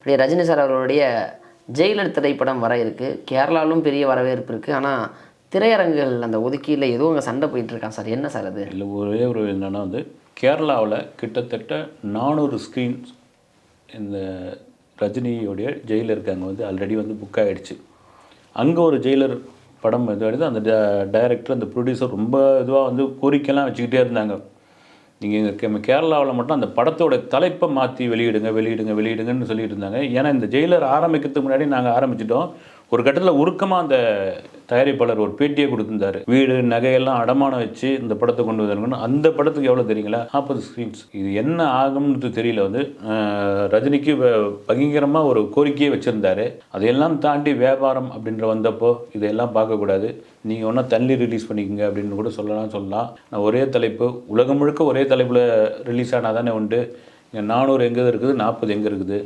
இப்படி ரஜினி சார் அவர்களுடைய ஜெயிலர் திரைப்படம் வர இருக்குது. கேரளாவிலும் பெரிய வரவேற்பு இருக்குது. ஆனால் திரையரங்குகள் அந்த ஒதுக்கீடில் ஏதோ அங்கே சண்டை போயிட்டுருக்கான் சார். என்ன சார் அது? இல்லை, ஒரே ஒரு என்னென்னா கேரளாவில் கிட்டத்தட்ட 400 ஸ்க்ரீன்ஸ் இந்த ரஜினியோடைய ஜெயிலருக்கு அங்கே ஆல்ரெடி புக் ஆகிடுச்சு. அங்கே ஒரு ஜெயிலர் படம் வருது. அந்த டைரக்டர், அந்த ப்ரொடியூசர் ரொம்ப இதுவாக கோரிக்கைலாம் வச்சுக்கிட்டே இருந்தாங்க. நீங்கள் கேரளாவில் மட்டும் அந்த படத்தோட தலைப்பை மாற்றி வெளியிடுங்கன்னு சொல்லிட்டு இருந்தாங்க. ஏன்னா இந்த ஜெயிலர் ஆரம்பிக்கிறதுக்கு முன்னாடி நாங்கள் ஆரம்பிச்சிட்டோம். ஒரு கட்டத்தில் உருக்கமாக அந்த தயாரிப்பாளர் ஒரு பேட்டியை கொடுத்துருந்தாரு. வீடு நகையெல்லாம் அடமானம் வச்சு இந்த படத்தை கொண்டு வந்தாங்கன்னு. அந்த படத்துக்கு எவ்வளோ தெரியுங்களா? 40 ஸ்க்ரீன்ஸ். இது என்ன ஆகும்னு தெரியல. ரஜினிக்கு பயங்கரமாக ஒரு கோரிக்கையை வச்சுருந்தாரு. அதையெல்லாம் தாண்டி வியாபாரம் அப்படின்ற வந்தப்போ இதையெல்லாம் பார்க்கக்கூடாது, நீங்கள் ஒன்றா தள்ளி ரிலீஸ் பண்ணிக்கோங்க அப்படின்னு கூட சொல்லலாம். நான் ஒரே தலைப்பு, உலகம் முழுக்க ஒரே தலைப்பில் ரிலீஸ் ஆனால் தானே உண்டு. இங்கே 400 எங்கே இருக்குது, 40 எங்கே இருக்குது?